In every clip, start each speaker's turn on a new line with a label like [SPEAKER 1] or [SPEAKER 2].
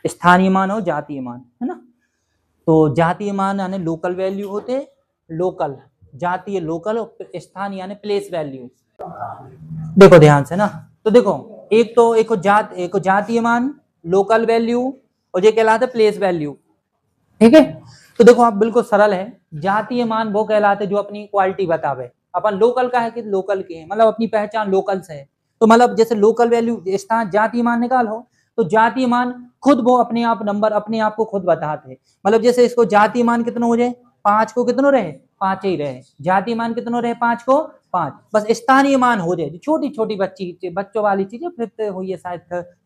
[SPEAKER 1] स्थानीय मान और जातीय मान, है ना। तो जातीय मान यानी लोकल वैल्यू होते, लोकल, जातीय लोकल, और स्थानीय यानी प्लेस वैल्यू। देखो ध्यान से ना, तो देखो एक तो एक जातीय मान, लोकल वैल्यू, और ये कहलाता है प्लेस वैल्यू, ठीक है। तो देखो आप बिल्कुल सरल है, जातीय मान वो कहलाते जो अपनी क्वालिटी बतावे, अपन लोकल का है कि लोकल के है, मतलब अपनी पहचान लोकल से है। तो मतलब जैसे लोकल वैल्यू स्थान जातीय मान निकालो, तो जातीय मान खुद वो अपने आप नंबर अपने आप को खुद बताते हैं। मतलब जैसे इसको जातीय मान कितना हो जाए, 5 को कितनों रहे, 5 ही रहे, जातीय मान कितनों रहे, 5 को 5, बस स्थानीय मान हो जाए, छोटी छोटी बच्चों वाली चीजें, फिफ्थ हुई है शायद,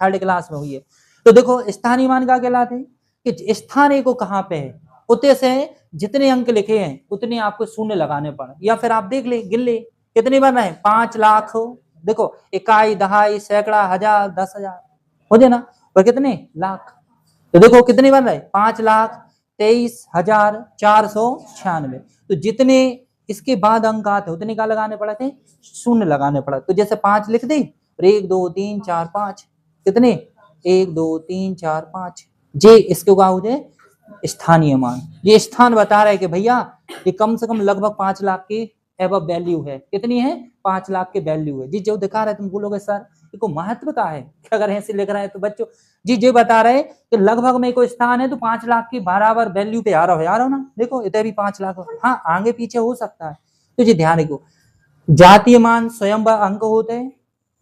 [SPEAKER 1] थर्ड क्लास में हुई है। तो देखो स्थानीय मान का कहलाते हैं कि स्थान एक को कहाँ पे है, उतने से जितने अंक लिखे हैं उतने आपको शून्य लगाने पड़े, या फिर आप देख ले गिन ले कितने बन रहे हैं, 5 लाख हो, देखो इकाई, दहाई, सैकड़ा, हजार, 10,000 हो जाए ना, पर कितने लाख, तो देखो कितने बन रहे, 5,23,496। तो जितने इसके बाद अंक आते उतने का लगाने पड़े थे, शून्य लगाने पड़ा। तो जैसे 5 लिख दी, 1 2 3 4 5, कितने 1 2 3 4 5, जे इसके का हो जाए स्थानीय मान। ये स्थान बता रहा है कि भैया ये कम से कम लगभग 5 लाख की एबव वैल्यू है, कितनी है, 5 लाख की वैल्यू है जी। जो दिखा रहा है तुम बोलोगे सर इसको महत्व का है, अगर ऐसे लिख रहा है तो बच्चों जी जो बता रहे कि लगभग में कोई स्थान है तो 5 लाख की बराबर वैल्यू पे आ रहा हो ना, देखो इतने भी 5 लाख, हाँ आगे पीछे हो सकता है। तो जी ध्यान रखो, जातीय मान स्वयं अंक होते हैं,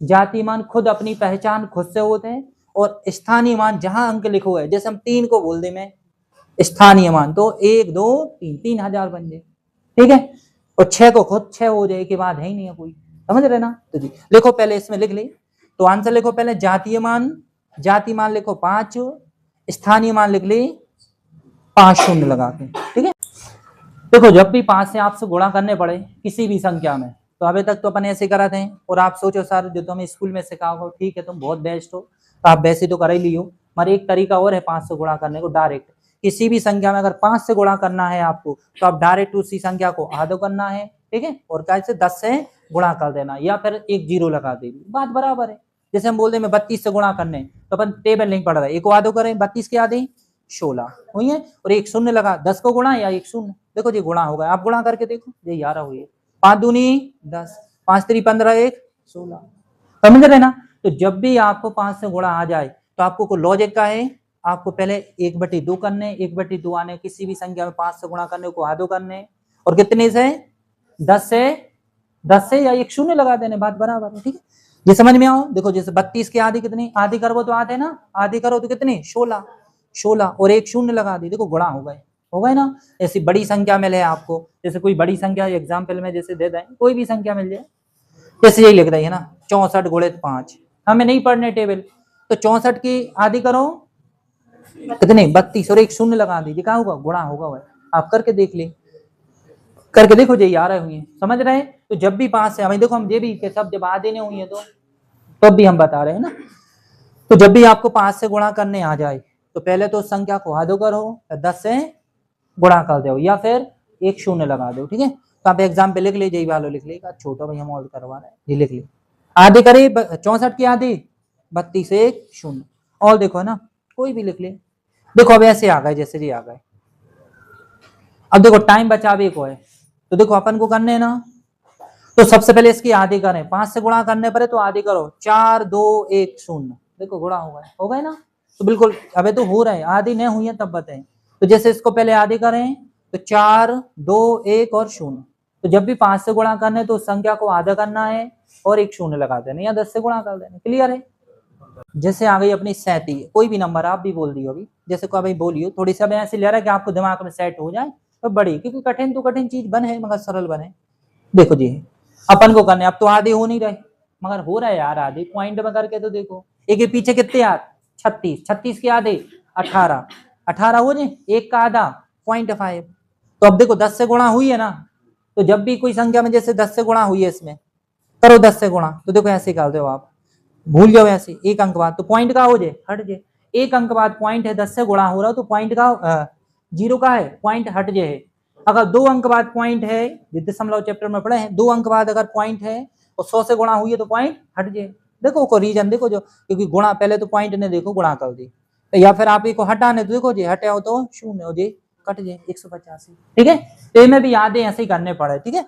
[SPEAKER 1] जातीय मान खुद अपनी पहचान खुद से होते हैं, और स्थानीय मान जहां अंक लिखो है, जैसे हम 3 को बोल दे मैं स्थानीय मान, तो 1 2 3 3,000 बन जाए, ठीक है। और 6 को खुद 6 हो जाए के बाद है ही नहीं है कोई, समझ रहे ना। तो जी लिखो पहले इसमें लिख ले, तो आंसर लिखो पहले जातीय मान, जातीय मान लिखो 5, स्थानीय मान लिख ले 5 शून्य लगा के, ठीक है। देखो जब भी 5 से आपसे गुणा करने पड़े किसी भी संख्या में, तो अभी तक तो अपन ऐसे करा थे, और आप सोचो सर जो तुम्हें स्कूल में सिखाओ हो, ठीक है तुम बहुत बेस्ट हो, तो आप वैसे तो कर ही लियो, मगर एक तरीका और है 5 से गुणा करने को, डायरेक्ट किसी भी संख्या में अगर 5 से गुणा करना है आपको, तो आप डायरेक्ट उसी संख्या को आधो करना है, ठीक है, और कैसे 10 से गुणा कर देना, या फिर एक जीरो लगा देगी, बात बराबर है। जैसे हम बोलते हैं 32 से गुणा करने, तो अपन टेबल नहीं पढ़ रहे, एक आधो करें, 32 के आधे 16 हुई है, और एक शून्य लगा, 10 को गुणा या एक शून्य, देखो जी गुणा होगा, आप गुणा करके देखो ये 11 हुई है, 5 दूनी 10, 5 3 15, 1 16, समझ रहे ना। तो जब भी आपको 5 से गुणा आ जाए तो आपको लॉजिक का है, आपको पहले 1/2 करने, 1/2 आने, किसी भी संख्या में 5 से गुणा करने को आधो करने, और कितने से 10 से या एक शून्य लगा देने, बात बराबर है, ठीक है। ये समझ में आओ, देखो जैसे 32 की आधी कितनी, आधी करो तो आधे ना, आधी करो तो कितनी 16 और एक शून्य लगा दी, देखो गुणा हो गए ना। ऐसी बड़ी संख्या मिले आपको, जैसे कोई बड़ी संख्या एग्जाम्पल में जैसे दे दें, कोई भी संख्या मिल जाए, जैसे यही लिख रही है ना 64 गुणित 5, हमें नहीं पढ़ने टेबल, तो 64 की आधी करो कितने 32 और एक शून्य लगा दीजिए, क्या होगा, गुणा होगा भाई, आप करके देख ले, करके देखो जी आ रहे हुए, समझ रहे हैं। तो जब भी 5 से हमें देखो, हम ये भी सब जब आधे नहीं हुई है तो तब भी हम बता रहे हैं ना। तो जब भी आपको 5 से गुणा करने आ जाए तो पहले तो संख्या को आधो करो, 10 से गुणा कर दो, या फिर एक शून्य लगा दो, ठीक है। तो आप एग्जाम पे लिख लीजिए, वालों लिख लेगा, छोटा भाई हम और करवा रहे हैं, ये लिख लीजिए, आधी करी 64 की आधी 32 1 शून्य, और देखो ना कोई भी लिख ले, देखो अब ऐसे आ गए जैसे जी आ गए। अब देखो टाइम बचावे को है, तो देखो अपन को करने ना, तो सबसे पहले इसकी आधी करें, 5 से गुणा करने पर तो आधी करो, 4 2 1 शून्य, देखो गुणा हो गए ना। तो बिल्कुल अबे तो हो रहा है, आधी नहीं हुई है तब बताएं। तो जैसे इसको पहले आधी करें तो 4 2 1 और शून्य, तो जब भी 5 से गुणा करने तो उस संख्या को आधा करना है और एक शून्य लगा देना, या 10 से गुणा कर देना, क्लियर है। जैसे आ गई अपनी 37, कोई भी नंबर आप भी बोल दियो अभी, जैसे को अभी बोलियो, थोड़ी सा ऐसे ले रहा है कि आपको दिमाग में सेट हो जाए, तो बड़ी, क्योंकि कठिन तो कठिन चीज बने मगर सरल बने। देखो जी अपन को करने, अब तो आधे हो नहीं रहे मगर हो रहा है यार, आधे पॉइंट में करके तो देखो, एक के पीछे कितने यार 36, 36 के आधे 18, 18 हो जाए, एक का आधा 0.5, तो अब देखो 10 से गुणा हुई है ना, तो जब भी कोई संख्या में जैसे 10 से गुणा हुई है, इसमें करो 10 से गुणा, तो देखो ऐसे कर दो आप, भूल जाओ ऐसे, एक अंक बाद तो पॉइंट का हो जाए हट जाए, एक अंक बाद पॉइंट है, 10 से गुणा हो रहा तो पॉइंट का जीरो का है, पॉइंट हट जाए। अगर 2 अंक बाद पॉइंट है, दशमलव चैप्टर में पढ़े हैं, 2 अंक बाद अगर पॉइंट है और 100 से गुणा हुई है तो पॉइंट हट जाए। देखो को रीजन देखो, जो क्योंकि गुणा पहले तो पॉइंट ने देखो गुणा कर दी, या फिर आप को हटाने तो देखो जी हटे हो तो शून्य हो जी कट जाए 185। ठीक है, तो इनमें भी यादें ऐसे ही करने पड़े। ठीक है,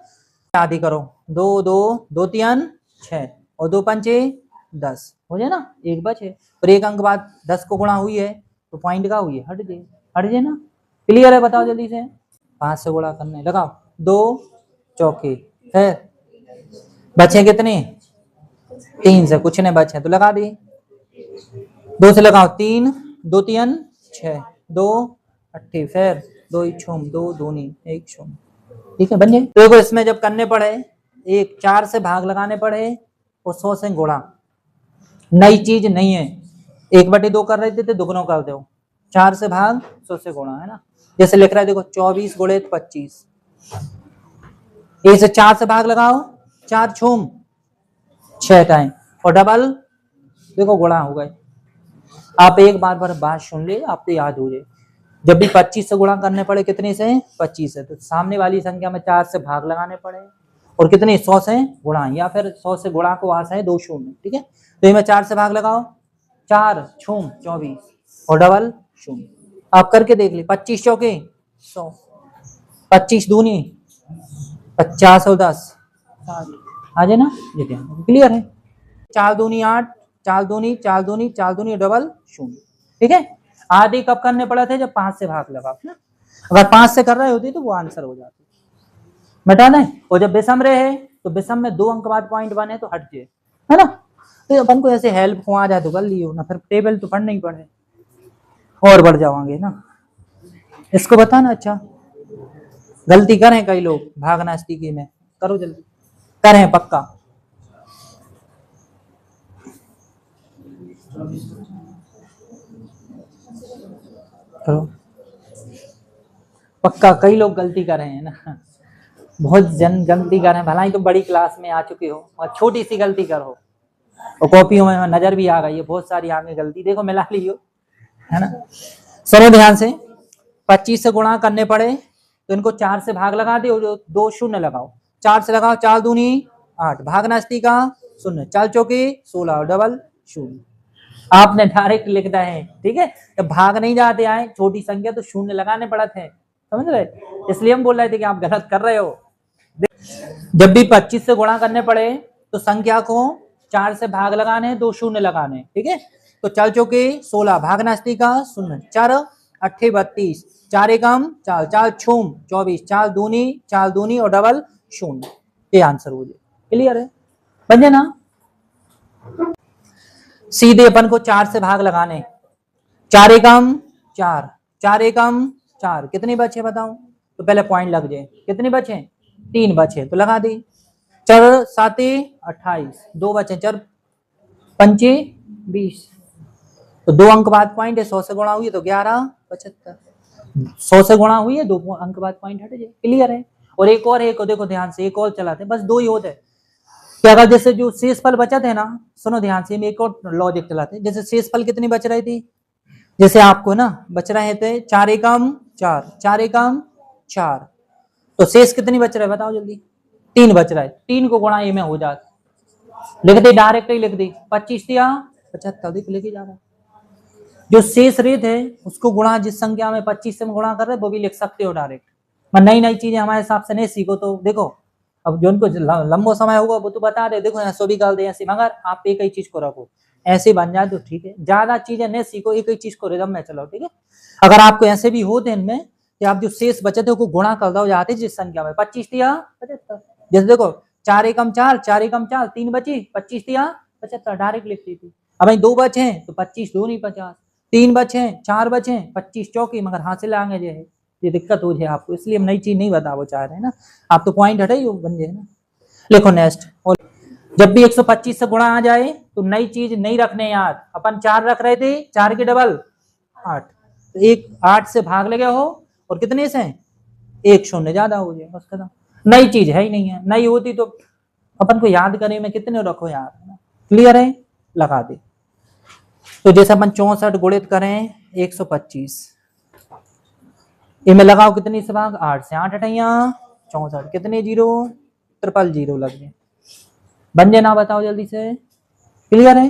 [SPEAKER 1] याद ही करो, 2 6 और 2 पंचे 10 हो जाए ना, एक बचे और एक अंक बाद 10 को गुणा हुई है तो पॉइंट का हुई है, हट जाए ना। क्लियर है, बताओ जल्दी से। 5 से गुणा करने लगाओ, 2 चौके है, बचे कितने 3 से कुछ नहीं बचे तो लगा दी, 2 से लगाओ 3 2 3 6 2 8 फिर 2 छुम 2 दूनी 1 छुम। ठीक है, बन जाए। तो देखो इसमें जब करने पड़े एक 4 से भाग लगाने पड़े और 100 से गुणा, नई चीज नहीं है, 1/2 कर रहे थे दुगनों कर दो, 4 से भाग 100 से गुणा, है ना। जैसे लिख रहा है देखो 24 गुणित 25, इसे 4 से भाग लगाओ, 4 छुम 6 टाइम और डबल देखो गुणा हो गए। आप एक बार बात सुन ले, आपको याद हो जाए। जब भी 25 से गुणा करने पड़े कितने से 25 से, तो सामने वाली संख्या में 4 से भाग लगाने पड़े और कितने 100 से गुणा, या फिर 100 से गुणा को वहां से 2 शून्य। ठीक है, तो इनमें 4 से भाग लगाओ, 4 छूम 24 और डबल शून्य। आप करके देख ली, 25 चौके 100, 25 दूनी 50 और 10 आ जाए ना, ये क्लियर है। 4 दूनी 8, 4 दूनी 4 दूनी 4 दूनी डबल शून्य। ठीक है, आदि कब करने पड़े थे, जब 5 से भाग लगा ना, अगर 5 से कर रहे होते तो वो आंसर हो जाती, बता दें। और जब विषम रहे तो विषम में 2 अंक बाद पॉइंट बने तो हट जाए, है ना। तो अपन को ऐसे हेल्प को आ जाए तो कर लियो ना, फिर टेबल तो पढ़ना ही पड़े और बढ़ जाओगे ना। इसको बताना, अच्छा गलती करें कई लोग भाग नास्तिकी में, करो जल्दी करें पक्का। करो पक्का, कई लोग गलती कर रहे हैं ना, बहुत जन गलती कर रहे हैं। भला ही तुम बड़ी क्लास में आ चुके हो और छोटी सी गलती करो और कॉपियों में नजर भी आ गई है बहुत सारी आगे गलती, देखो मिला लियो, है ना। सुनो ध्यान से, 25 से गुणा करने पड़े तो इनको 4 से भाग लगा दे और 2 शून्य लगाओ, 4 से लगाओ 4 दूनी 8, भाग नास्ती का शून्य, 4 चौके 16 और डबल शून्य। आपने डायरेक्ट लिखना है, ठीक है, जब भाग नहीं जाते आए छोटी संख्या तो शून्य लगाने पड़ते हैं, समझ रहे, इसलिए हम बोल रहे थे कि आप गलत कर रहे हो। जब भी 25 से गुणा करने पड़े तो संख्या को 4 से भाग लगाने, 2 शून्य लगाने। ठीक है, तो 4 चौके 16, भाग नास्ती का शून्य, 4 8 32, 4 एकम 4, 4 छूम 24, 4 दूनी और डबल शून्य, ये आंसर हो जाए। क्लियर है, बन जाए ना। सीधे अपन को 4 से भाग लगाने, 4 एकम 4, 4 एकम 4, कितने बचे बताओ, तो पहले पॉइंट लग जाए, कितने बचे 3 बचे तो लगा दी, 4 7 28, 2 बचे, 4 पंचे 20, तो 2 अंक बाद पॉइंट है, 100 से गुणा हुई तो 11 75, 100 से गुणा हुई है 2 अंक बाद पॉइंट हट जाए। क्लियर है, और एक और है, देखो ध्यान से, एक और चलाते, बस 2 ही होते हैं। क्या अगर जैसे जो शेष फल बचा थे ना, सुनो ध्यान से, एक और लॉजिक चलाते, जैसे शेष फल कितनी बच रही थी, जैसे आपको ना बच रहे थे 4 एकम 4, 4 एकम 4, तो शेष कितनी बच रहा है बताओ जल्दी, 3 बच रहा है, 3 को गुणा ए में हो जाता, लिख दे डायरेक्ट ही लिख दी, 25 या 75 लेके जा रहा है। जो शेष रेत है उसको गुणा जिस संख्या में 25 से गुणा कर रहे वो भी लिख सकते हो डायरेक्ट। मैं नई नई चीजें हमारे हिसाब से नहीं सीखो तो देखो, अब जो उनको लंबो समय होगा वो तो बता दे, देखो यहाँ 100 भी कर दे ऐसे, मगर आप एक ही चीज को रखो, ऐसे बन जाए तो ठीक है, ज्यादा चीजें नहीं सीखो, एक ही चीज को रिदम में चलो। ठीक है, अगर आपको ऐसे भी होते इनमें कि आप जो शेष बचे थे गुणा कर दो जाते जिस संख्या में, 25 या 75, जैसे देखो 4 एकम 4, 4 एकम 4, 3 बची, 25 या 75 डायरेक्ट लिख दी थी। अब 2 बचे तो 25 दूनी 50, 3 बचे 4 बचे 25 चौकी, मगर हासिल आगे जो है ये दिक्कत हो जाए आपको, इसलिए हम नई चीज नहीं बता वो चाह रहे हैं ना, आप तो पॉइंट हटाई बन जाए ना। लिखो नेक्स्ट, और जब भी 125 से गुणा आ जाए तो नई चीज नहीं रखने याद, अपन 4 रख रहे थे, 4 के डबल 8, तो एक 8 से भाग लगे हो और कितने से 1 शून्य ज्यादा हो जाए, बस खत्म, नई चीज है ही नहीं है, नई होती तो अपन को याद करने में कितने रखो यार, क्लियर है, लगा दे। तो जैसे अपन 64 गुणित करें 125, इनमें लगाओ कितनी से भाग, 8 से, 8 अठैया 64, कितने जीरो 000 लग गए, बन जाए ना, बताओ जल्दी से। क्लियर है,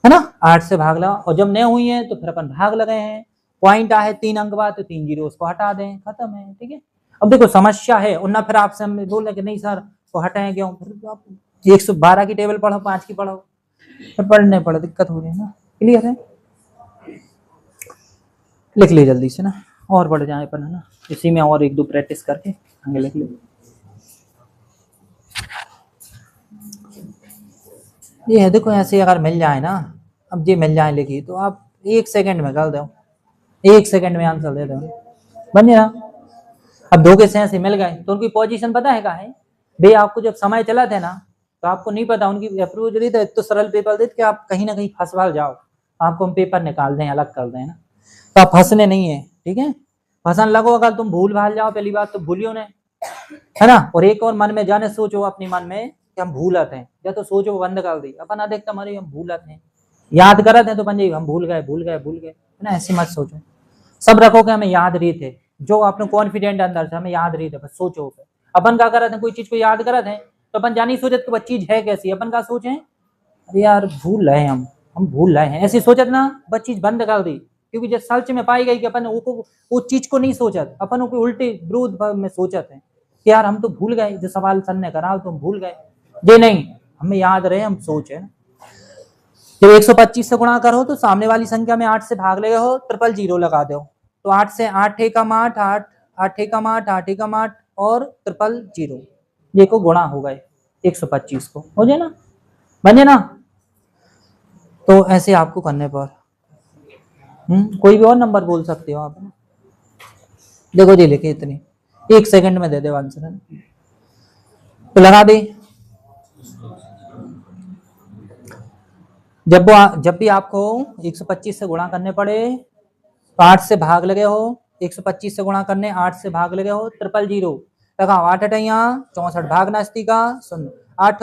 [SPEAKER 1] है ना, 8 से भाग लगा, और जब नहीं हुई है तो फिर अपन भाग लगाए हैं, पॉइंट आए 3 अंक बाद तो 3 जीरो उसको हटा दें, खत्म है। ठीक है, अब देखो समस्या है और ना फिर आपसे हम बोले कि नहीं सर वो हटाएं क्यों, फिर आप 112 की टेबल पढ़ो, 5 की पढ़ो, फिर पढ़ने पड़े, दिक्कत हो रही है ना। क्लियर है, लिख ली जल्दी से ना, और बढ़ जाए अपन, है ना, इसी में और 1-2 प्रैक्टिस करके आगे लिख ली। ये है देखो, ऐसे अगर मिल जाए ना, अब ये मिल जाए लिखी तो आप 1 सेकंड में कर दो, 1 सेकंड में आंसर दे दो, बन गया। अब दो के से मिल गए तो उनकी पोजीशन पता है कहाँ है भाई, आपको जब समय चला था ना तो आपको नहीं पता उनकी अप्रूव रही, तो तो सरल पेपर देते कि आप कहीं ना कहीं फंसवाल जाओ, आपको हम पेपर निकाल दें, अलग कर दें ना, तो आप फंसने नहीं है। ठीक है, फंसन लगो अगर तुम भूल भाल जाओ, पहली बात तो भूलियो ने, है ना, और एक और मन में जाने सोचो अपने मन में कि हम भूल आते हैं, या तो सोचो बंद कर दी अपन अधिकतम हमारे हम भूल आते हैं, याद करते हैं तो पंजे हम भूल गए भूल गए भूल गए, है ना, ऐसे मत सोचो, सब रखो कि हमें याद रही थे, जो आपने कॉन्फिडेंट अंदर से हमें याद रही थे, बस सोचो। अपन क्या करते हैं, कोई चीज को याद करते हैं तो अपन जानी सोचत कि वह चीज है कैसी, अपन का सोचे अरे यार भूल रहे हैं हम भूल रहे हैं, ऐसी सोचत ना वह चीज बंद कर दी, क्योंकि जब सर्च में पाई गई कि अपन वो चीज को नहीं सोचत, अपन को उल्टे विरोध में सोचत है कि यार हम तो भूल गए, जो सवाल सर ने करा तो हम भूल गए, ये नहीं, हमें याद रहे, हम सोचे ना। जब 125 से गुणा करो तो सामने वाली संख्या में 8 से भाग लगे हो, ट्रिपल जीरो लगा दो, तो 8 से 8 एकम 8, 8 एकम 8, 8 एकम 8 और ट्रिपल जीरो, ये को गुणा हो गए 125 को, हो जाए ना, बने ना। तो ऐसे आपको करने पर कोई भी और नंबर बोल सकते हो आप, देखो जी लिखे इतने 1 सेकंड में दे दे आंसर, तो लगा दे। जब भी आपको 125 से गुणा करने पड़े तो 8 से भाग लगे हो, 125 से गुणा करने 8 से भाग लगे हो, ट्रिपल जीरो लगाओ, 8 अठैया 64 भाग नास्ती का 0, 8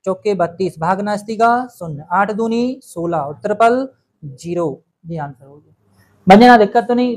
[SPEAKER 1] चौके 32 भाग नास्ती का 0, 8 दूनी 16 और ट्रिपल जीरो, ये आंसर हो गया, बन जाना, दिक्कत तो नहीं।